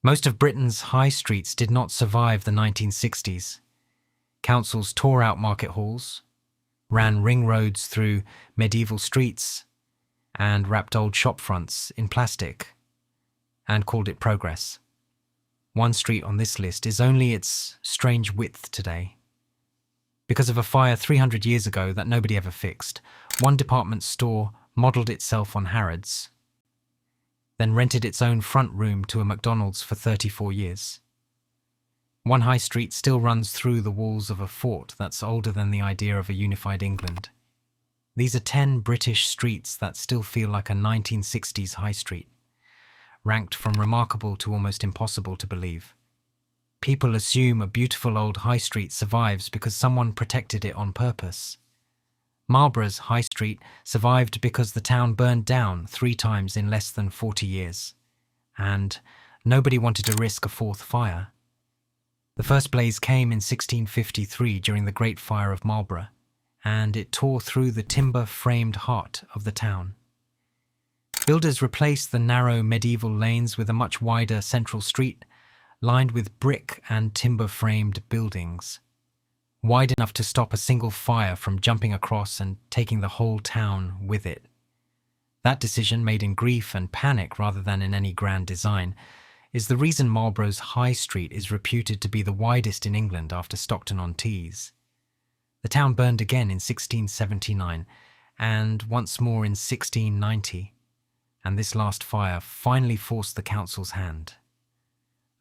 Most of Britain's high streets did not survive the 1960s. Councils tore out market halls, ran ring roads through medieval streets, and wrapped old shop fronts in plastic, and called it progress. One street on this list is only its strange width today. Because of a fire 300 years ago that nobody ever fixed, one department store modelled itself on Harrods, then rented its own front room to a McDonald's for 34 years. One high street still runs through the walls of a fort that's older than the idea of a unified England. These are 10 British streets that still feel like a 1960s high street, ranked from remarkable to almost impossible to believe. People assume a beautiful old high street survives because someone protected it on purpose. Marlborough's high street survived because the town burned down 3 times in less than 40 years, and nobody wanted to risk a 4th fire. The first blaze came in 1653 during the Great Fire of Marlborough, and it tore through the timber-framed heart of the town. Builders replaced the narrow medieval lanes with a much wider central street, lined with brick and timber-framed buildings, wide enough to stop a single fire from jumping across and taking the whole town with it. That decision, made in grief and panic rather than in any grand design, is the reason Marlborough's High Street is reputed to be the widest in England after Stockton-on-Tees. The town burned again in 1679 and once more in 1690, and this last fire finally forced the council's hand.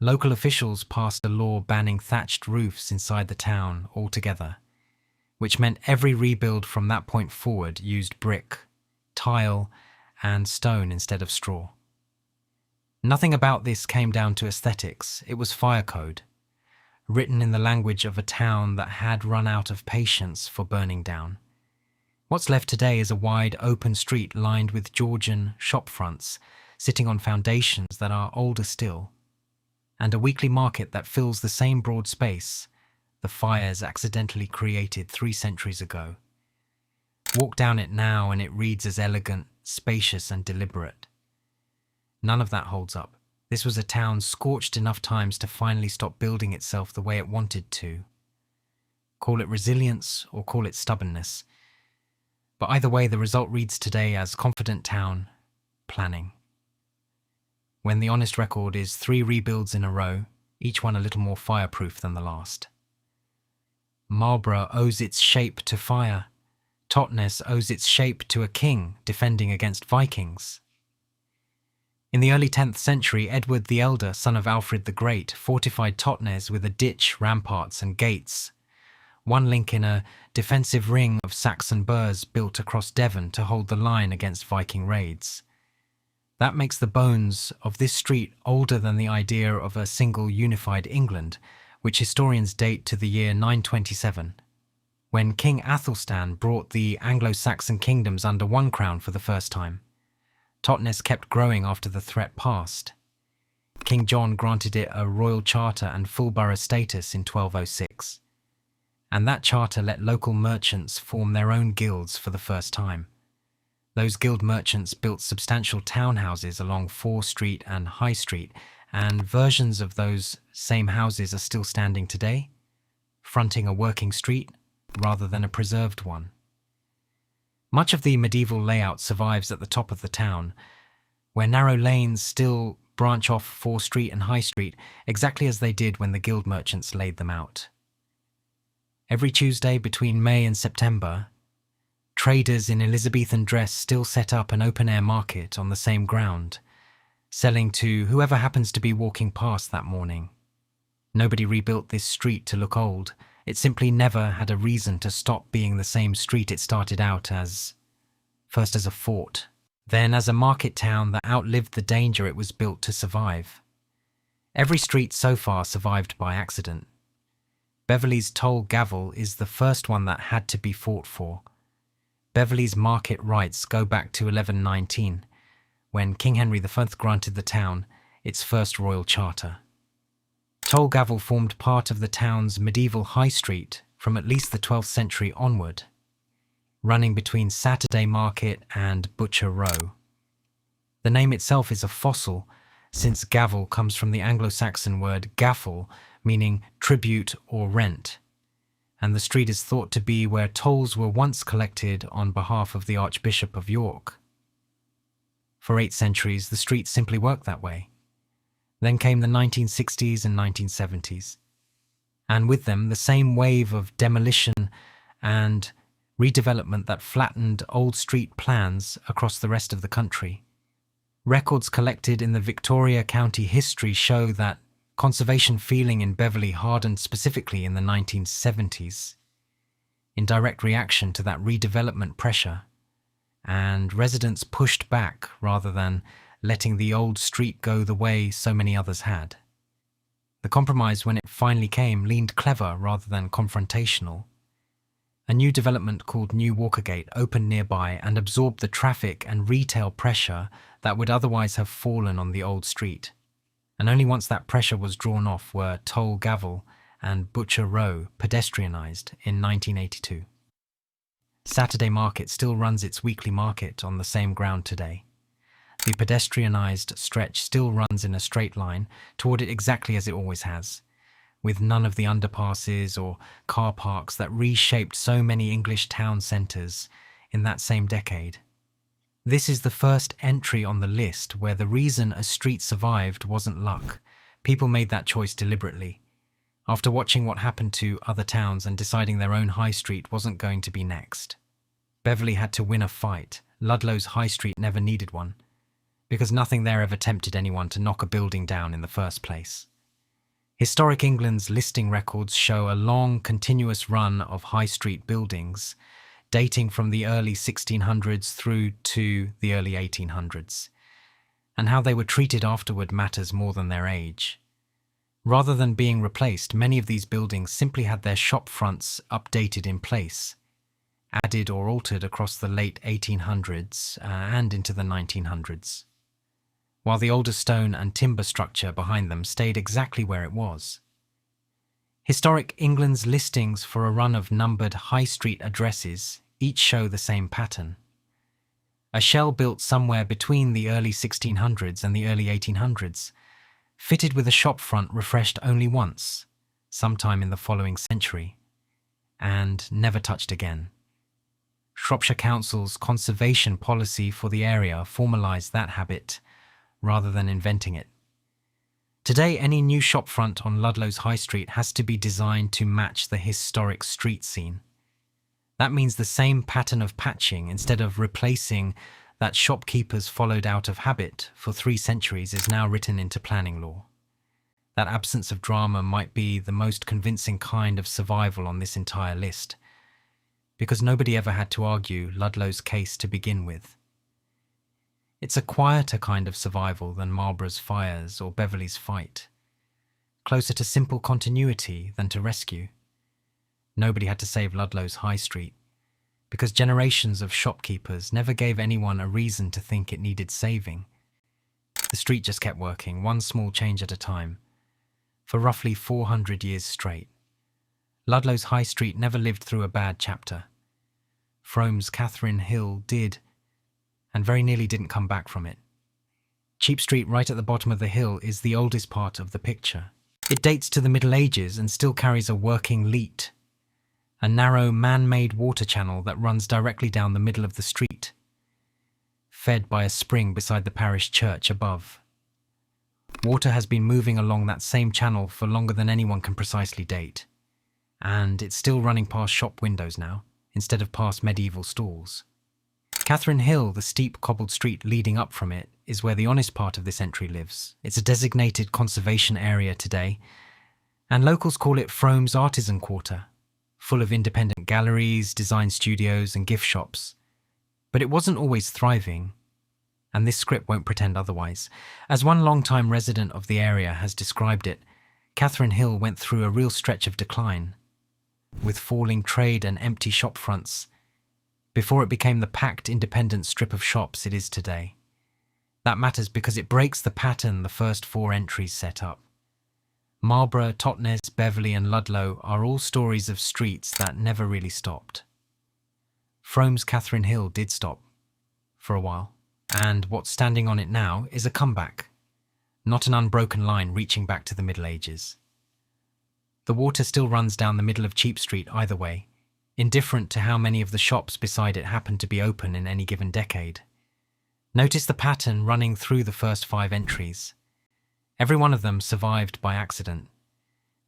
Local officials passed a law banning thatched roofs inside the town altogether, which meant every rebuild from that point forward used brick, tile, and stone instead of straw. Nothing about this came down to aesthetics. It was fire code, written in the language of a town that had run out of patience for burning down. What's left today is a wide open street lined with Georgian shop fronts, sitting on foundations that are older still, and a weekly market that fills the same broad space the fires accidentally created 3 centuries ago. Walk down it now and it reads as elegant, spacious and deliberate. None of that holds up. This was a town scorched enough times to finally stop building itself the way it wanted to. Call it resilience or call it stubbornness. But either way, the result reads today as confident town planning. When the honest record is 3 rebuilds in a row, each one a little more fireproof than the last. Marlborough owes its shape to fire. Totnes owes its shape to a king defending against Vikings. In the early 10th century, Edward the Elder, son of Alfred the Great, fortified Totnes with a ditch, ramparts and gates, one link in a defensive ring of Saxon burhs built across Devon to hold the line against Viking raids. That makes the bones of this street older than the idea of a single unified England, which historians date to the year 927, when King Athelstan brought the Anglo-Saxon kingdoms under one crown for the first time. Totnes kept growing after the threat passed. King John granted it a royal charter and full borough status in 1206, and that charter let local merchants form their own guilds for the first time. Those guild merchants built substantial townhouses along Fore Street and High Street, and versions of those same houses are still standing today, fronting a working street rather than a preserved one. Much of the medieval layout survives at the top of the town, where narrow lanes still branch off Fore Street and High Street exactly as they did when the guild merchants laid them out. Every Tuesday between May and September, traders in Elizabethan dress still set up an open-air market on the same ground, selling to whoever happens to be walking past that morning. Nobody rebuilt this street to look old. It simply never had a reason to stop being the same street it started out as, first as a fort, then as a market town that outlived the danger it was built to survive. Every street so far survived by accident. Beverley's toll Gavel is the first one that had to be fought for. Beverley's market rights go back to 1119, when King Henry I granted the town its first royal charter. Toll Gavel formed part of the town's medieval high street from at least the 12th century onward, running between Saturday Market and Butcher Row. The name itself is a fossil, since Gavel comes from the Anglo-Saxon word gaffel, meaning tribute or rent, and the street is thought to be where tolls were once collected on behalf of the Archbishop of York. For 8 centuries, the street simply worked that way. Then came the 1960s and 1970s, and with them the same wave of demolition and redevelopment that flattened old street plans across the rest of the country. Records collected in the Victoria County history show that conservation feeling in Beverley hardened specifically in the 1970s, in direct reaction to that redevelopment pressure, and residents pushed back rather than letting the old street go the way so many others had. The compromise, when it finally came, leaned clever rather than confrontational. A new development called New Walkergate opened nearby and absorbed the traffic and retail pressure that would otherwise have fallen on the old street. And only once that pressure was drawn off were Toll Gavel and Butcher Row pedestrianised in 1982. Saturday Market still runs its weekly market on the same ground today. The pedestrianised stretch still runs in a straight line toward it exactly as it always has, with none of the underpasses or car parks that reshaped so many English town centres in that same decade. This is the first entry on the list where the reason a street survived wasn't luck. People made that choice deliberately, after watching what happened to other towns and deciding their own high street wasn't going to be next. Beverley had to win a fight. Ludlow's high street never needed one, because nothing there ever tempted anyone to knock a building down in the first place. Historic England's listing records show a long, continuous run of high street buildings, dating from the early 1600s through to the early 1800s, and how they were treated afterward matters more than their age. Rather than being replaced, many of these buildings simply had their shop fronts updated in place, added or altered across the late 1800s and into the 1900s, while the older stone and timber structure behind them stayed exactly where it was. Historic England's listings for a run of numbered high street addresses each show the same pattern. A shell built somewhere between the early 1600s and the early 1800s, fitted with a shop front refreshed only once, sometime in the following century, and never touched again. Shropshire Council's conservation policy for the area formalised that habit, rather than inventing it. Today, any new shopfront on Ludlow's High Street has to be designed to match the historic street scene. That means the same pattern of patching, instead of replacing, that shopkeepers followed out of habit for 3 centuries, is now written into planning law. That absence of drama might be the most convincing kind of survival on this entire list, because nobody ever had to argue Ludlow's case to begin with. It's a quieter kind of survival than Marlborough's fires or Beverley's fight, closer to simple continuity than to rescue. Nobody had to save Ludlow's High Street, because generations of shopkeepers never gave anyone a reason to think it needed saving. The street just kept working, one small change at a time, for roughly 400 years straight. Ludlow's High Street never lived through a bad chapter. Frome's Catherine Hill did, and very nearly didn't come back from it. Cheap Street, right at the bottom of the hill, is the oldest part of the picture. It dates to the Middle Ages and still carries a working leat, a narrow man-made water channel that runs directly down the middle of the street, fed by a spring beside the parish church above. Water has been moving along that same channel for longer than anyone can precisely date, and it's still running past shop windows now, instead of past medieval stalls. Catherine Hill, the steep cobbled street leading up from it, is where the honest part of this entry lives. It's a designated conservation area today, and locals call it Frome's Artisan Quarter, full of independent galleries, design studios and gift shops. But it wasn't always thriving, and this script won't pretend otherwise. As one long-time resident of the area has described it, Catherine Hill went through a real stretch of decline, with falling trade and empty shop fronts, before it became the packed independent strip of shops it is today. That matters because it breaks the pattern the first 4 entries set up. Marlborough, Totnes, Beverley and Ludlow are all stories of streets that never really stopped. Frome's Catherine Hill did stop, for a while, and what's standing on it now is a comeback. not an unbroken line reaching back to the Middle Ages. The water still runs down the middle of Cheap Street either way, indifferent to how many of the shops beside it happen to be open in any given decade. Notice the pattern running through the first 5 entries. Every one of them survived by accident,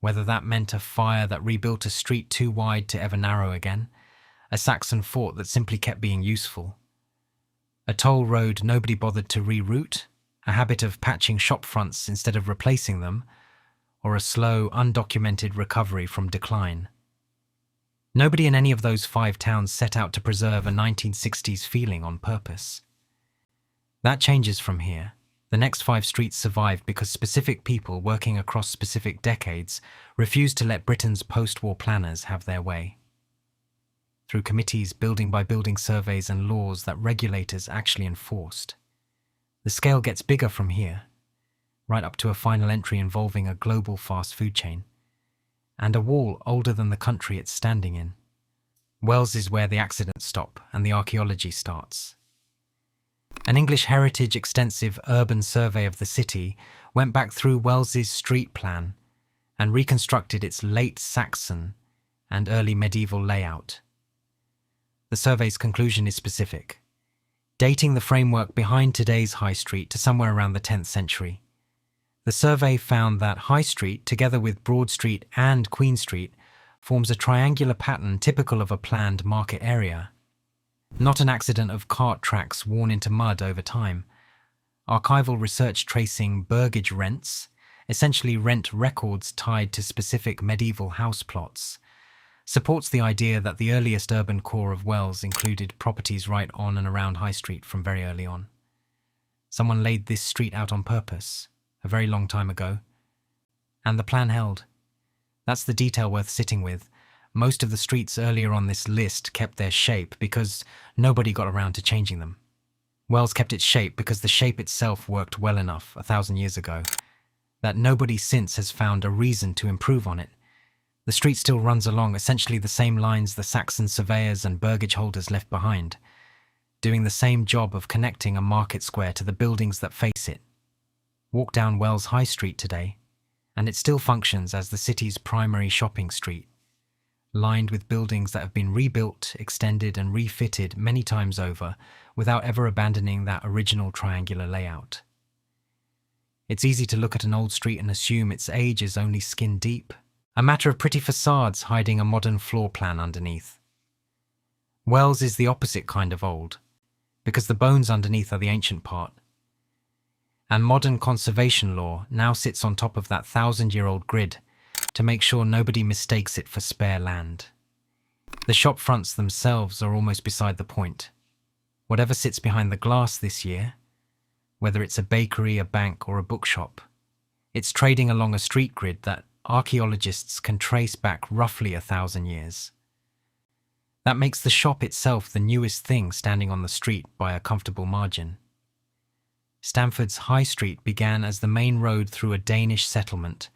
whether that meant a fire that rebuilt a street too wide to ever narrow again, a Saxon fort that simply kept being useful, a toll road nobody bothered to reroute, a habit of patching shop fronts instead of replacing them, or a slow, undocumented recovery from decline. Nobody in any of those 5 towns set out to preserve a 1960s feeling on purpose. That changes from here. The next 5 streets survived because specific people working across specific decades refused to let Britain's post-war planners have their way. Through committees, building-by-building surveys and laws that regulators actually enforced. The scale gets bigger from here, right up to a final entry involving a global fast food chain, and a wall older than the country it's standing in. Wells is where the accidents stop and the archaeology starts. An English Heritage extensive urban survey of the city went back through Wells's street plan and reconstructed its late Saxon and early medieval layout. The survey's conclusion is specific, dating the framework behind today's High Street to somewhere around the 10th century. The survey found that High Street, together with Broad Street and Queen Street, forms a triangular pattern typical of a planned market area. Not an accident of cart tracks worn into mud over time. Archival research tracing burgage rents, essentially rent records tied to specific medieval house plots, supports the idea that the earliest urban core of Wells included properties right on and around High Street from very early on. Someone laid this street out on purpose, a very long time ago, and the plan held. That's the detail worth sitting with. Most of the streets earlier on this list kept their shape because nobody got around to changing them. Wells kept its shape because the shape itself worked well enough 1,000 years ago that nobody since has found a reason to improve on it. The street still runs along essentially the same lines the Saxon surveyors and burgage holders left behind, doing the same job of connecting a market square to the buildings that face it. Walk down Wells High Street today, and it still functions as the city's primary shopping street, lined with buildings that have been rebuilt, extended and refitted many times over without ever abandoning that original triangular layout. It's easy to look at an old street and assume its age is only skin deep, a matter of pretty facades hiding a modern floor plan underneath. Wells is the opposite kind of old, because the bones underneath are the ancient part. And modern conservation law now sits on top of that 1,000-year-old grid to make sure nobody mistakes it for spare land. The shop fronts themselves are almost beside the point. Whatever sits behind the glass this year, whether it's a bakery, a bank or a bookshop, it's trading along a street grid that archaeologists can trace back roughly 1,000 years. That makes the shop itself the newest thing standing on the street by a comfortable margin. Stamford's High Street began as the main road through a Danish settlement,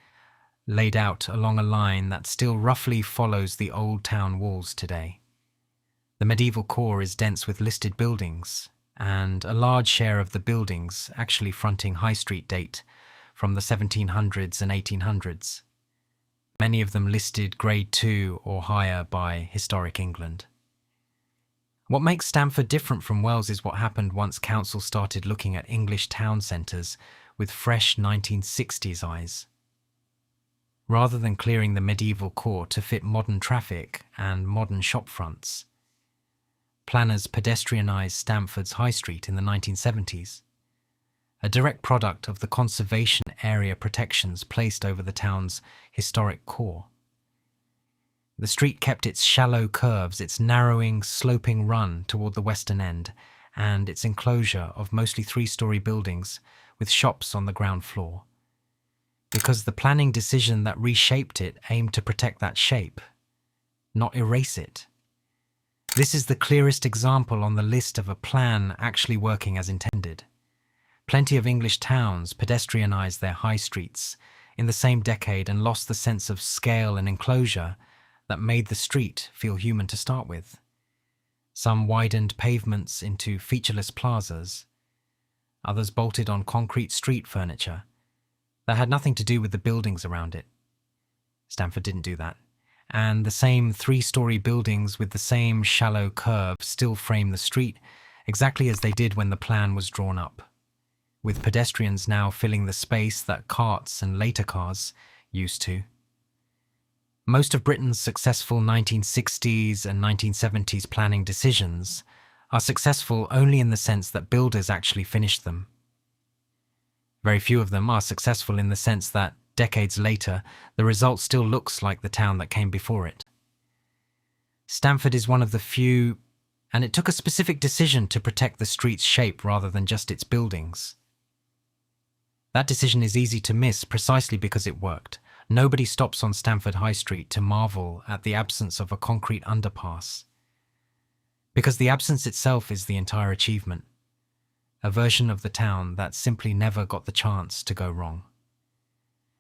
laid out along a line that still roughly follows the old town walls today. The medieval core is dense with listed buildings, and a large share of the buildings actually fronting High Street date from the 1700s and 1800s. Many of them listed Grade 2 or higher by Historic England. What makes Stamford different from Wells is what happened once council started looking at English town centres with fresh 1960s eyes. Rather than clearing the medieval core to fit modern traffic and modern shop fronts, planners pedestrianised Stamford's High Street in the 1970s, a direct product of the conservation area protections placed over the town's historic core. The street kept its shallow curves, its narrowing, sloping run toward the western end, and its enclosure of mostly 3-story buildings with shops on the ground floor. Because the planning decision that reshaped it aimed to protect that shape, not erase it. This is the clearest example on the list of a plan actually working as intended. Plenty of English towns pedestrianised their high streets in the same decade and lost the sense of scale and enclosure that made the street feel human to start with. Some widened pavements into featureless plazas. Others bolted on concrete street furniture, That had nothing to do with the buildings around it. Stamford didn't do that. And the same 3-story buildings with the same shallow curve still frame the street, exactly as they did when the plan was drawn up, with pedestrians now filling the space that carts and later cars used to. Most of Britain's successful 1960s and 1970s planning decisions are successful only in the sense that builders actually finished them. Very few of them are successful in the sense that, decades later, the result still looks like the town that came before it. Stamford is one of the few, and it took a specific decision to protect the street's shape rather than just its buildings. That decision is easy to miss precisely because it worked. Nobody stops on Stamford High Street to marvel at the absence of a concrete underpass, because the absence itself is the entire achievement, a version of the town that simply never got the chance to go wrong.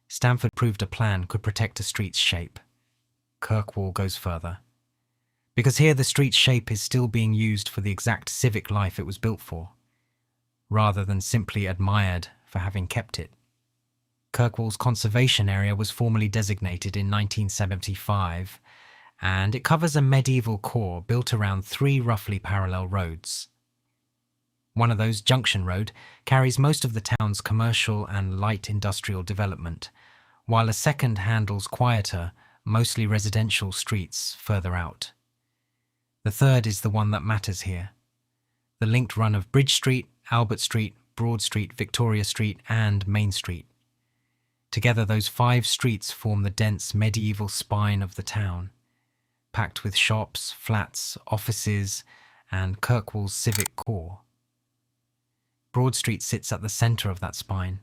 Stamford proved a plan could protect a street's shape. Kirkwall goes further, because here the street's shape is still being used for the exact civic life it was built for, rather than simply admired for having kept it. Kirkwall's conservation area was formally designated in 1975, and it covers a medieval core built around 3 roughly parallel roads. One of those, Junction Road, carries most of the town's commercial and light industrial development, while a second handles quieter, mostly residential streets further out. The third is the one that matters here, the linked run of Bridge Street, Albert Street, Broad Street, Victoria Street, and Main Street. Together, those 5 streets form the dense medieval spine of the town, packed with shops, flats, offices, and Kirkwall's civic core. Broad Street sits at the centre of that spine,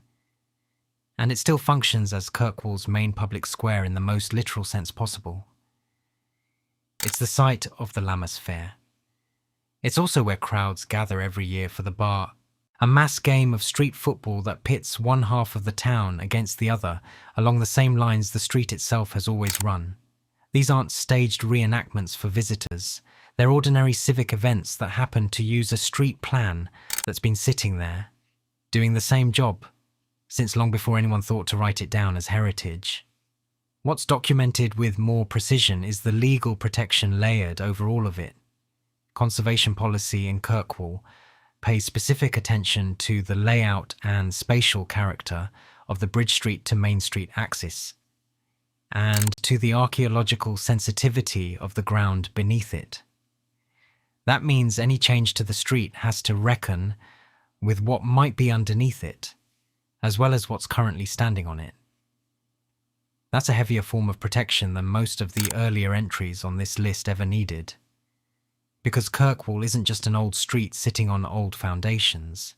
and it still functions as Kirkwall's main public square in the most literal sense possible. It's the site of the Lammas Fair. It's also where crowds gather every year for the Bar, a mass game of street football that pits one half of the town against the other along the same lines the street itself has always run. These aren't staged reenactments for visitors. They're ordinary civic events that happen to use a street plan that's been sitting there, doing the same job, since long before anyone thought to write it down as heritage. What's documented with more precision is the legal protection layered over all of it. Conservation policy in Kirkwall pays specific attention to the layout and spatial character of the Bridge Street to Main Street axis, and to the archaeological sensitivity of the ground beneath it. That means any change to the street has to reckon with what might be underneath it, as well as what's currently standing on it. That's a heavier form of protection than most of the earlier entries on this list ever needed. Because Kirkwall isn't just an old street sitting on old foundations.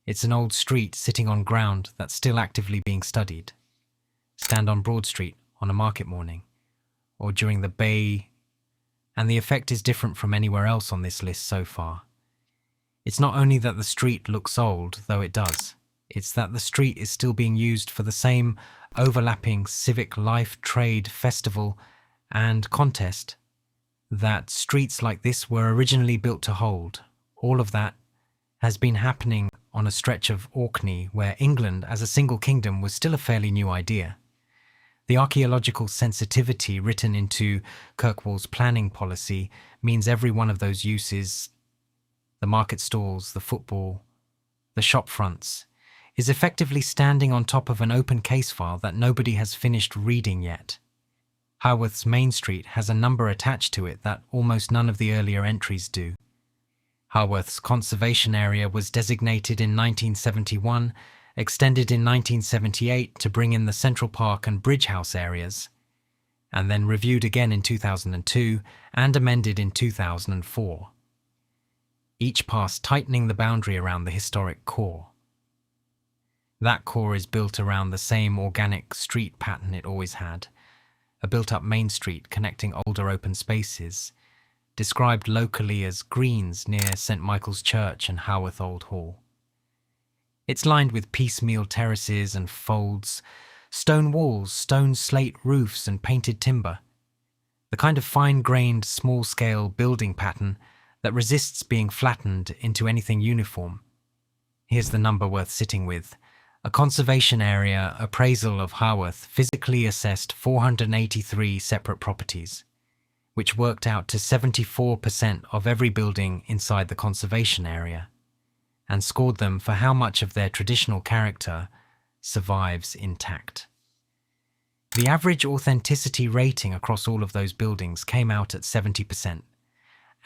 It's an old street sitting on ground that's still actively being studied. Stand on Broad Street on a market morning, or during the Bay, and the effect is different from anywhere else on this list so far. It's not only that the street looks old, though it does. It's that the street is still being used for the same overlapping civic life, trade, festival, and contest that streets like this were originally built to hold. All of that has been happening on a stretch of Orkney where England as a single kingdom was still a fairly new idea. The archaeological sensitivity written into Kirkwall's planning policy means every one of those uses, the market stalls, the football, the shop fronts, is effectively standing on top of an open case file that nobody has finished reading yet. Haworth's Main Street has a number attached to it that almost none of the earlier entries do. Haworth's conservation area was designated in 1971, extended in 1978 to bring in the Central Park and Bridge House areas, and then reviewed again in 2002 and amended in 2004. Each pass tightening the boundary around the historic core. That core is built around the same organic street pattern it always had, a built-up main street connecting older open spaces, described locally as greens near St Michael's Church and Haworth Old Hall. It's lined with piecemeal terraces and folds, stone walls, stone slate roofs and painted timber, the kind of fine-grained, small-scale building pattern that resists being flattened into anything uniform. Here's the number worth sitting with. A conservation area appraisal of Haworth physically assessed 483 separate properties, which worked out to 74% of every building inside the conservation area, and scored them for how much of their traditional character survives intact. The average authenticity rating across all of those buildings came out at 70%,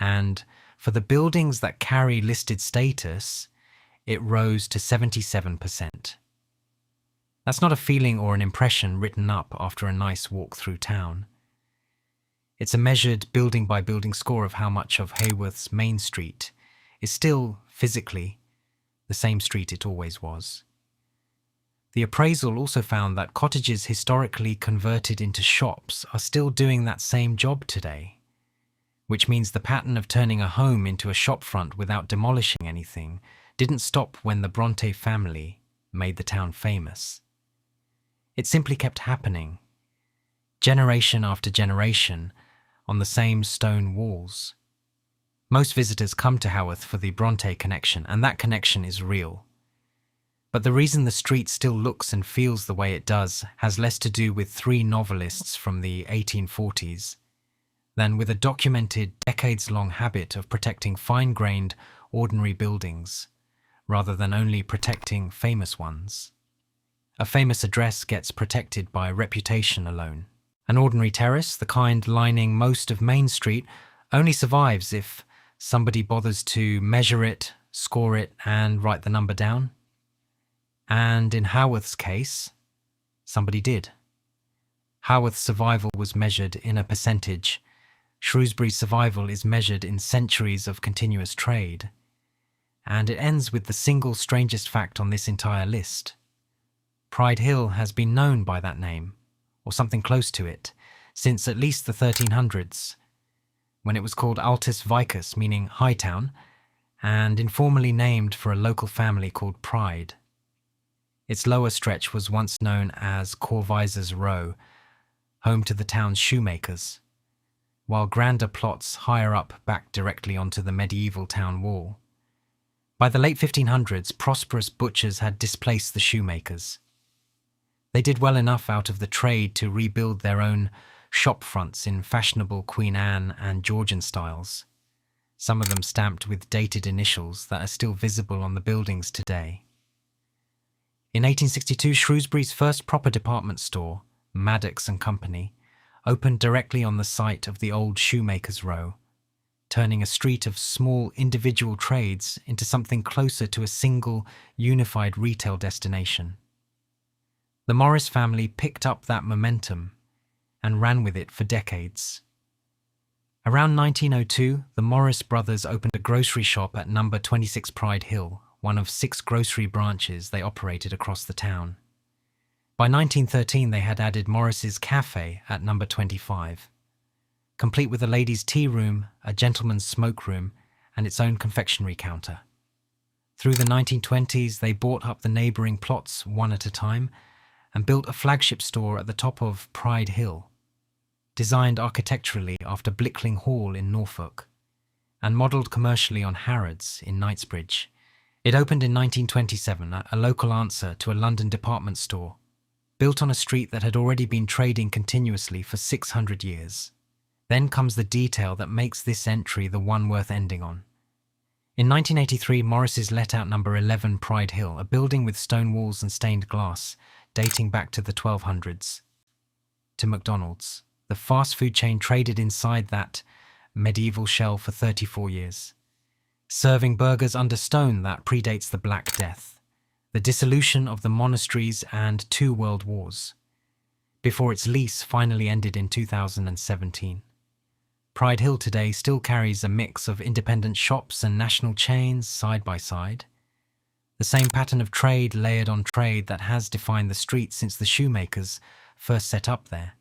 and for the buildings that carry listed status, it rose to 77%. That's not a feeling or an impression written up after a nice walk through town. It's a measured building-by-building score of how much of Haworth's main street is still, physically, the same street it always was. The appraisal also found that cottages historically converted into shops are still doing that same job today, which means the pattern of turning a home into a shopfront without demolishing anything didn't stop when the Bronte family made the town famous. It simply kept happening, generation after generation, on the same stone walls. Most visitors come to Haworth for the Bronte connection, and that connection is real. But the reason the street still looks and feels the way it does has less to do with three novelists from the 1840s than with a documented decades-long habit of protecting fine-grained, ordinary buildings, rather than only protecting famous ones. A famous address gets protected by reputation alone. An ordinary terrace, the kind lining most of Main Street, only survives if somebody bothers to measure it, score it, and write the number down. And in Haworth's case, somebody did. Haworth's survival was measured in a percentage. Shrewsbury's survival is measured in centuries of continuous trade. And it ends with the single strangest fact on this entire list. Pride Hill has been known by that name, or something close to it, since at least the 1300s, when it was called Altus Vicus, meaning High Town, and informally named for a local family called Pride. Its lower stretch was once known as Corvisor's Row, home to the town's shoemakers, while grander plots higher up backed directly onto the medieval town wall. By the late 1500s, prosperous butchers had displaced the shoemakers. They did well enough out of the trade to rebuild their own shop fronts in fashionable Queen Anne and Georgian styles, some of them stamped with dated initials that are still visible on the buildings today. In 1862, Shrewsbury's first proper department store, Maddox and Company, opened directly on the site of the old Shoemakers' Row, turning a street of small individual trades into something closer to a single, unified retail destination. The Morris family picked up that momentum and ran with it for decades. Around 1902, the Morris brothers opened a grocery shop at number 26 Pride Hill, one of 6 grocery branches they operated across the town. By 1913, they had added Morris's Cafe at number 25, complete with a ladies' tea room, a gentleman's smoke room, and its own confectionery counter. Through the 1920s, they bought up the neighbouring plots one at a time and built a flagship store at the top of Pride Hill, designed architecturally after Blickling Hall in Norfolk, and modelled commercially on Harrods in Knightsbridge. It opened in 1927, a local answer to a London department store, built on a street that had already been trading continuously for 600 years. Then comes the detail that makes this entry the one worth ending on. In 1983, Morris's let out number 11 Pride Hill, a building with stone walls and stained glass, dating back to the 1200s, to McDonald's. The fast food chain traded inside that medieval shell for 34 years, serving burgers under stone that predates the Black Death, the dissolution of the monasteries and 2 world wars, before its lease finally ended in 2017. Pride Hill today still carries a mix of independent shops and national chains side by side. The same pattern of trade layered on trade that has defined the street since the shoemakers first set up there.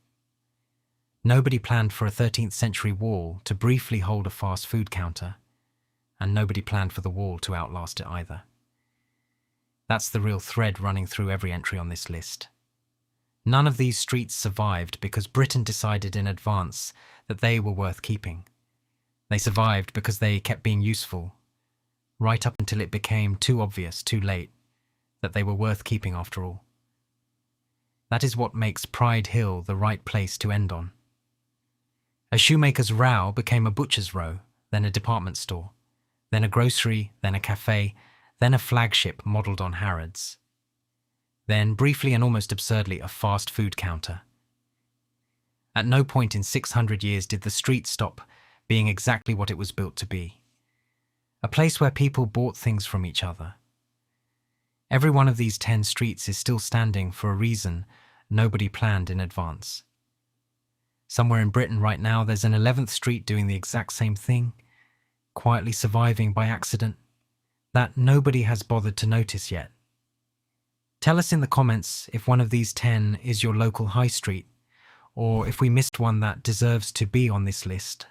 Nobody planned for a 13th century wall to briefly hold a fast food counter, and nobody planned for the wall to outlast it either. That's the real thread running through every entry on this list. None of these streets survived because Britain decided in advance that they were worth keeping. They survived because they kept being useful, right up until it became too obvious, too late, that they were worth keeping after all. That is what makes Pride Hill the right place to end on. A shoemaker's row became a butcher's row, then a department store, then a grocery, then a cafe, then a flagship modelled on Harrods. Then, briefly and almost absurdly, a fast food counter. At no point in 600 years did the street stop being exactly what it was built to be. A place where people bought things from each other. Every one of these 10 streets is still standing for a reason nobody planned in advance. Somewhere in Britain right now there's an 11th street doing the exact same thing, quietly surviving by accident, that nobody has bothered to notice yet. Tell us in the comments if one of these 10 is your local high street, or if we missed one that deserves to be on this list.